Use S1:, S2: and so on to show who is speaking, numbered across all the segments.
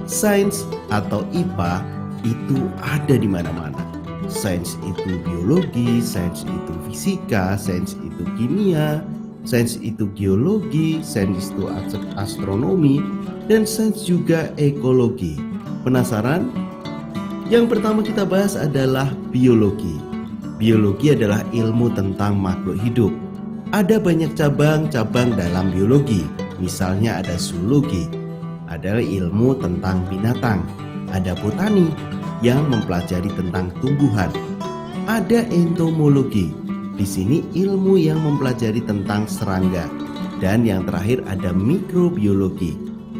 S1: Sains atau IPA itu ada di mana-mana. Sains itu biologi, sains itu fisika, sains itu kimia, sains itu geologi, sains itu astronomi, dan sains juga ekologi. Penasaran? Yang pertama kita bahas adalah biologi. Biologi adalah ilmu tentang makhluk hidup. Ada banyak cabang-cabang dalam biologi. Misalnya ada zoologi, adalah ilmu tentang binatang. Ada botani yang mempelajari tentang tumbuhan. Ada entomologi. Di sini ilmu yang mempelajari tentang serangga. Dan yang terakhir ada mikrobiologi.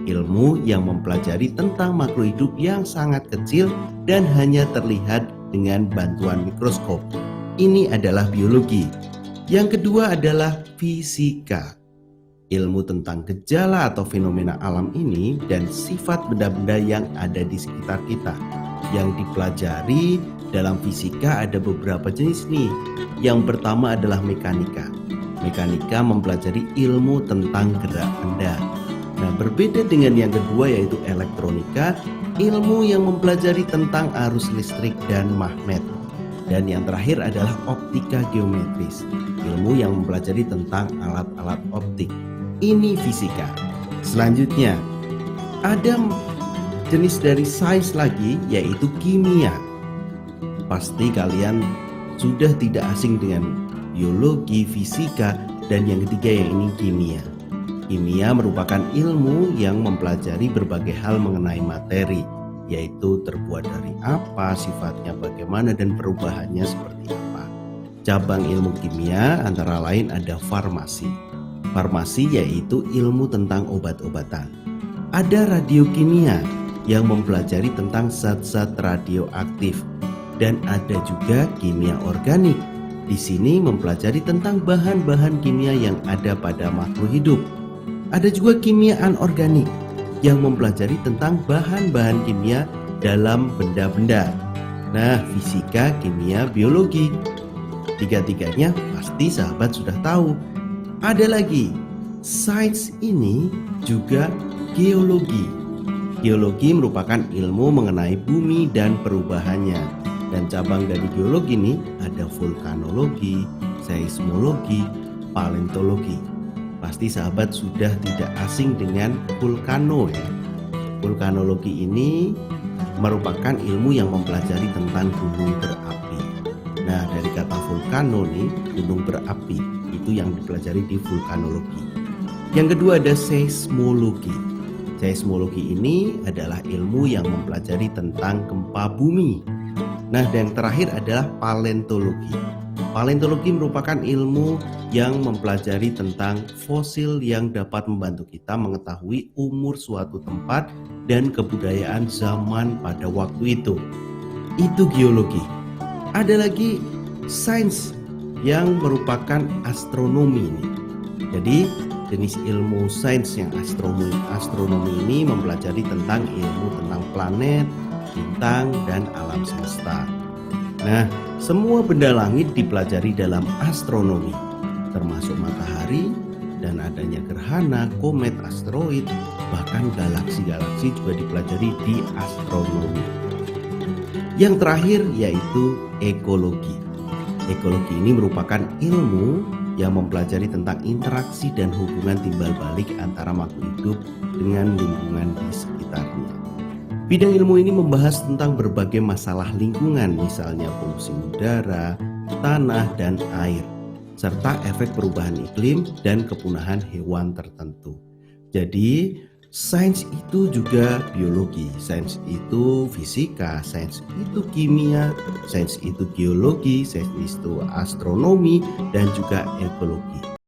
S1: Ilmu yang mempelajari tentang makhluk hidup yang sangat kecil dan hanya terlihat dengan bantuan mikroskop. Ini adalah biologi. Yang kedua adalah fisika. Ilmu tentang gejala atau fenomena alam ini dan sifat benda-benda yang ada di sekitar kita. Yang dipelajari dalam fisika ada beberapa jenis nih. Yang pertama adalah mekanika. Mekanika mempelajari ilmu tentang gerak benda. Nah, berbeda dengan yang kedua yaitu elektronika, ilmu yang mempelajari tentang arus listrik dan magnet. Dan yang terakhir adalah optika geometris, ilmu yang mempelajari tentang alat-alat optik. Ini fisika. Selanjutnya ada jenis dari sains lagi yaitu kimia. Pasti kalian sudah tidak asing dengan biologi, fisika, dan yang ketiga yang ini kimia. Kimia merupakan ilmu yang mempelajari berbagai hal mengenai materi, yaitu terbuat dari apa, sifatnya bagaimana, dan perubahannya seperti apa. Cabang ilmu kimia antara lain ada farmasi. Farmasi yaitu ilmu tentang obat-obatan. Ada radiokimia yang mempelajari tentang zat-zat radioaktif. Dan ada juga kimia organik. Di sini mempelajari tentang bahan-bahan kimia yang ada pada makhluk hidup. Ada juga kimia anorganik yang mempelajari tentang bahan-bahan kimia dalam benda-benda. Nah, fisika, kimia, biologi. Tiga-tiganya pasti sahabat sudah tahu. Ada lagi, sains ini juga geologi. Geologi merupakan ilmu mengenai bumi dan perubahannya. Dan cabang dari geologi ini ada vulkanologi, seismologi, paleontologi. Pasti sahabat sudah tidak asing dengan vulkano ya. Vulkanologi ini merupakan ilmu yang mempelajari tentang gunung berapi. Nah, dari kata vulkano nih, gunung berapi, itu yang dipelajari di vulkanologi. Yang kedua ada seismologi. Seismologi ini adalah ilmu yang mempelajari tentang gempa bumi. Nah, dan yang terakhir adalah paleontologi. Paleontologi merupakan ilmu yang mempelajari tentang fosil yang dapat membantu kita mengetahui umur suatu tempat dan kebudayaan zaman pada waktu itu. Itu geologi. Ada lagi sains yang merupakan astronomi. Jadi jenis ilmu sains yang astronomi ini mempelajari tentang ilmu tentang planet, bintang, dan alam semesta. Nah, semua benda langit dipelajari dalam astronomi, termasuk matahari dan adanya gerhana, komet, asteroid, bahkan galaksi-galaksi juga dipelajari di astronomi. Yang terakhir yaitu ekologi. Ekologi ini merupakan ilmu yang mempelajari tentang interaksi dan hubungan timbal balik antara makhluk hidup dengan lingkungan di sekitarnya. Bidang ilmu ini membahas tentang berbagai masalah lingkungan, misalnya polusi udara, tanah, dan air, serta efek perubahan iklim dan kepunahan hewan tertentu. Jadi, sains itu juga biologi, sains itu fisika, sains itu kimia, sains itu geologi, sains itu astronomi, dan juga ekologi.